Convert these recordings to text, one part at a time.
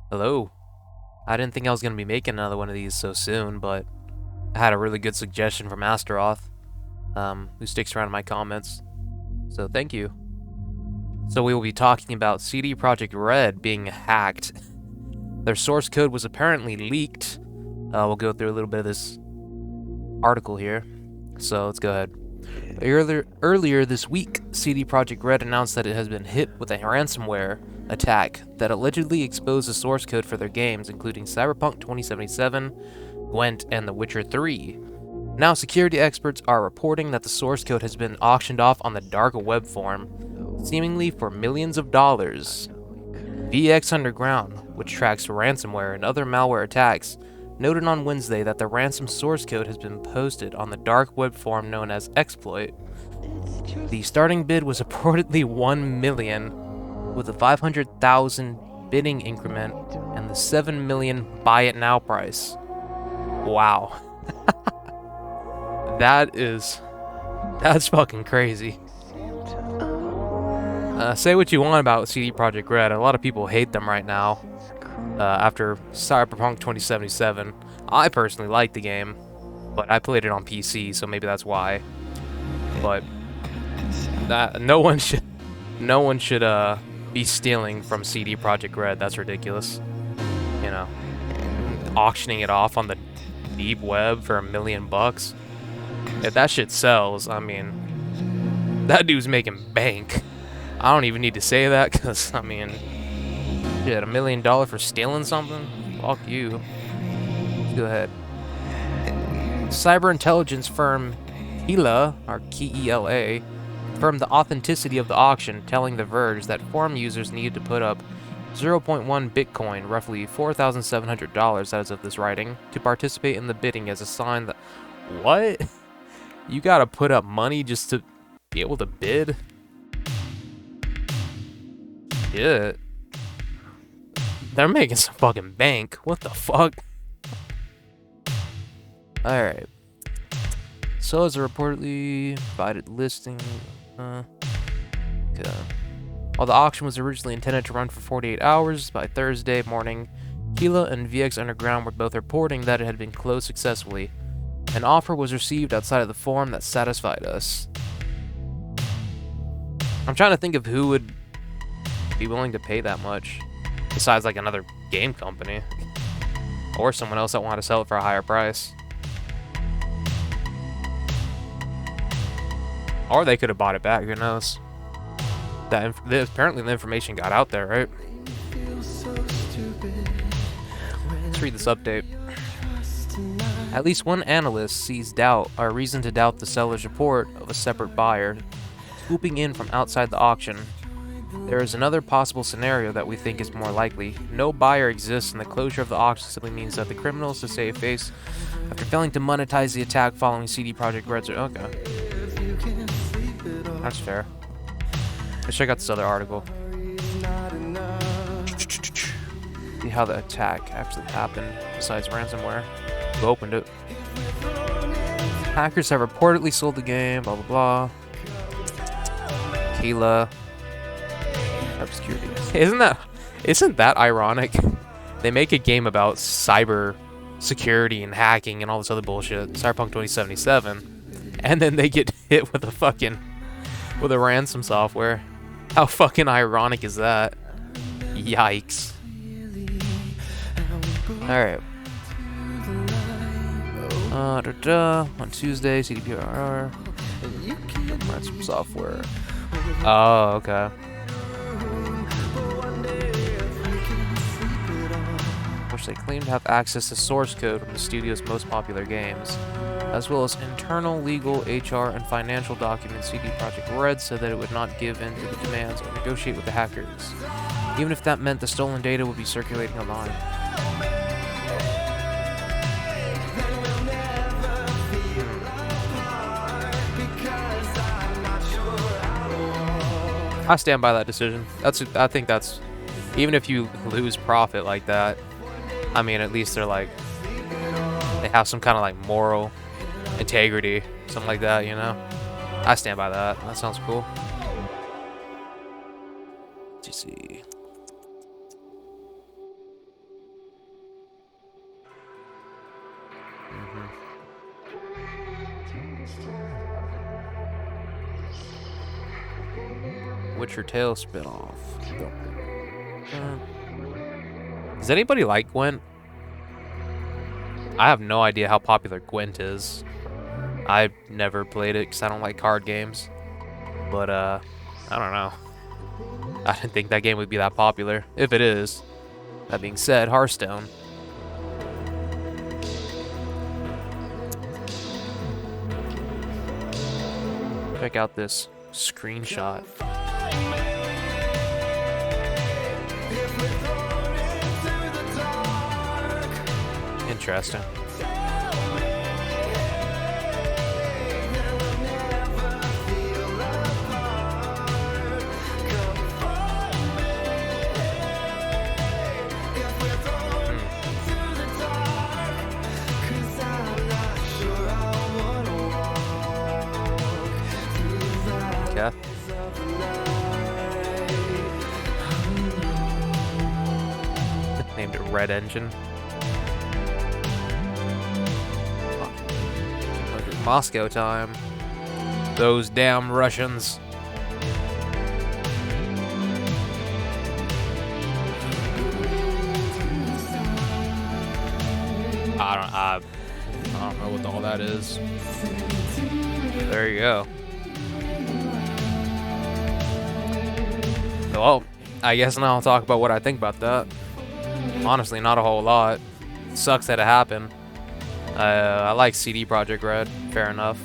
Hello. I didn't think I was going to be making another one of these so soon, but I had a really good suggestion from Astaroth, who sticks around in my comments. So thank you. So we will be talking about CD Projekt Red being hacked. Their source code was apparently leaked. We'll go through a little bit of this article here. So let's go ahead. Earlier this week, CD Projekt Red announced that it has been hit with a ransomware attack that allegedly exposed the source code for their games, including Cyberpunk 2077, Gwent, and The Witcher 3. Now, security experts are reporting that the source code has been auctioned off on the dark web form, seemingly for millions of dollars. VX Underground, which tracks ransomware and other malware attacks, noted on Wednesday that the ransom source code has been posted on the dark web forum known as Exploit. The starting bid was reportedly $1 million, with a 500,000 bidding increment and the $7 million buy it now price. Wow. That's fucking crazy. Say what you want about CD Projekt Red. A lot of people hate them right now. After Cyberpunk 2077, I personally like the game, but I played it on PC, so maybe that's why. But no one should be stealing from CD Projekt Red. That's ridiculous. You know, auctioning it off on the deep web for $1 million. If that shit sells, I mean, that dude's making bank. I don't even need to say that, because I mean, shit, $1 million for stealing something? Fuck you. Go ahead. Cyber intelligence firm Kela, or Kela, confirmed the authenticity of the auction, telling The Verge that forum users needed to put up 0.1 Bitcoin, roughly $4,700 as of this writing, to participate in the bidding as a sign that... What? You gotta put up money just to be able to bid? Shit. They're making some fucking bank. What the fuck? Alright. So as a reportedly provided listing, okay. While the auction was originally intended to run for 48 hours, by Thursday morning, Kela and VX Underground were both reporting that it had been closed successfully. An offer was received outside of the forum that satisfied us. I'm trying to think of who would be willing to pay that much, besides like another game company, or someone else that wanted to sell it for a higher price. Or they could have bought it back, who knows? Apparently the information got out there, right? Let's read this update. At least one analyst sees doubt, or reason to doubt, the seller's report of a separate buyer swooping in from outside the auction. There is another possible scenario that we think is more likely. No buyer exists, and the closure of the auction simply means that the criminals to save face after failing to monetize the attack following CD Projekt Red's... Okay. That's fair. Let's check out this other article. See how the attack actually happened, besides ransomware. Who opened it? Hackers have reportedly sold the game, blah blah blah. Kela. Cybersecurity. Isn't that ironic? They make a game about cyber security and hacking and all this other bullshit, Cyberpunk 2077, and then they get hit with a ransom software. How fucking ironic is that? Yikes. Alright. On Tuesday, CDPR. Ransom software. Oh, okay. Which they claim to have access to source code from the studio's most popular games, as well as internal legal, HR, and financial documents. CD Projekt Red said that it would not give in to the demands or negotiate with the hackers, even if that meant the stolen data would be circulating online. I stand by that decision. I think that's, even if you lose profit like that, I mean, at least they have some kind of like moral integrity, something like that, you know? I stand by that. That sounds cool. Let's see. Witcher Tale spinoff. Does anybody like Gwent? I have no idea how popular Gwent is. I've never played it because I don't like card games. But, I don't know. I didn't think that game would be that popular, if it is. That being said, Hearthstone. Check out this screenshot. Interesting. Okay. Named it Red Engine. Moscow time. Those damn Russians. I don't know what all that is. There you go. Well, I guess now I'll talk about what I think about that. Honestly, not a whole lot. It sucks that it happened. I like CD Projekt Red, fair enough.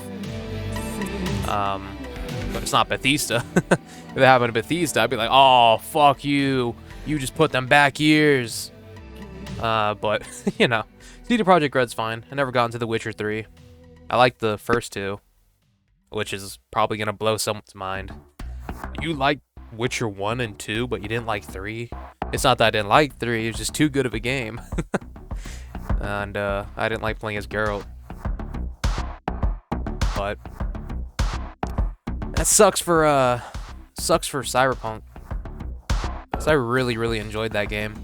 But it's not Bethesda. If it happened to Bethesda, I'd be like, oh, fuck you. You just put them back years. But, you know, CD Projekt Red's fine. I never got into The Witcher 3. I like the first two, which is probably going to blow someone's mind. You like Witcher 1 and 2, but you didn't like 3? It's not that I didn't like 3, it was just too good of a game. And I didn't like playing as Geralt. But that sucks for Cyberpunk. Cause I really enjoyed that game.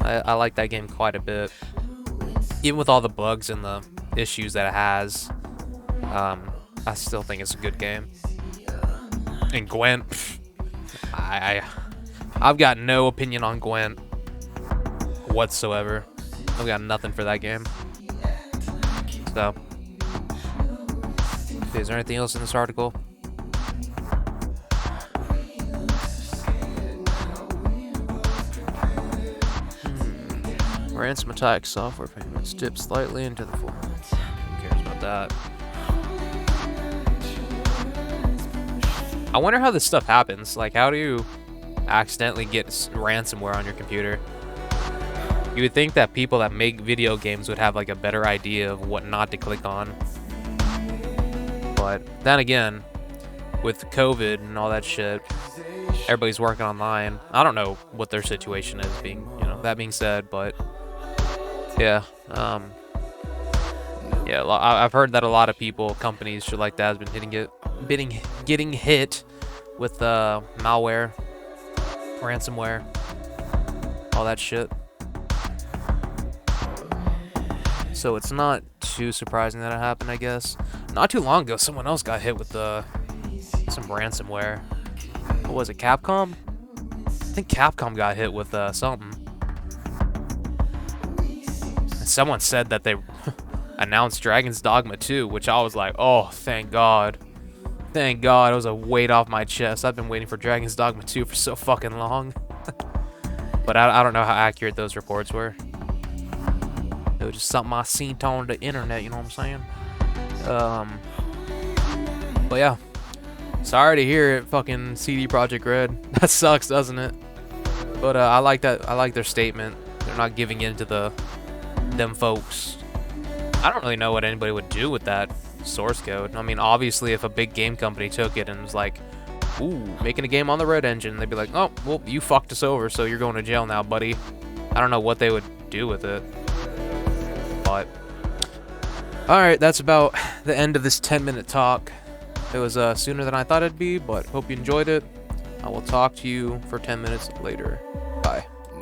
I like that game quite a bit. Even with all the bugs and the issues that it has, I still think it's a good game. And Gwent, I've got no opinion on Gwent whatsoever. I've got nothing for that game. So, okay, is there anything else in this article? Ransom attack software payments dip slightly into the floor. Who cares about that? I wonder how this stuff happens. Like, how do you accidentally get ransomware on your computer? You would think that people that make video games would have like a better idea of what not to click on. But then again, with COVID and all that shit, everybody's working online. I don't know what their situation is, that being said, but yeah, I've heard that a lot of people, companies, shit like that, has been getting hit with malware, ransomware, all that shit. So it's not too surprising that it happened, I guess. Not too long ago, someone else got hit with some ransomware. What was it, Capcom? I think Capcom got hit with something. And someone said that they announced Dragon's Dogma 2, which I was like, oh, thank God. Thank God, it was a weight off my chest. I've been waiting for Dragon's Dogma 2 for so fucking long. But I don't know how accurate those reports were. It was just something I seen on the internet, you know what I'm saying? But yeah. Sorry to hear it, fucking CD Projekt Red. That sucks, doesn't it? But I like that. I like their statement. They're not giving in to them folks. I don't really know what anybody would do with that source code. I mean, obviously, if a big game company took it and was like, ooh, making a game on the Red Engine, they'd be like, oh, well, you fucked us over, so you're going to jail now, buddy. I don't know what they would do with it. But alright, that's about the end of this 10-minute talk. It was sooner than I thought it'd be, but hope you enjoyed it. I will talk to you for 10 minutes later. Bye.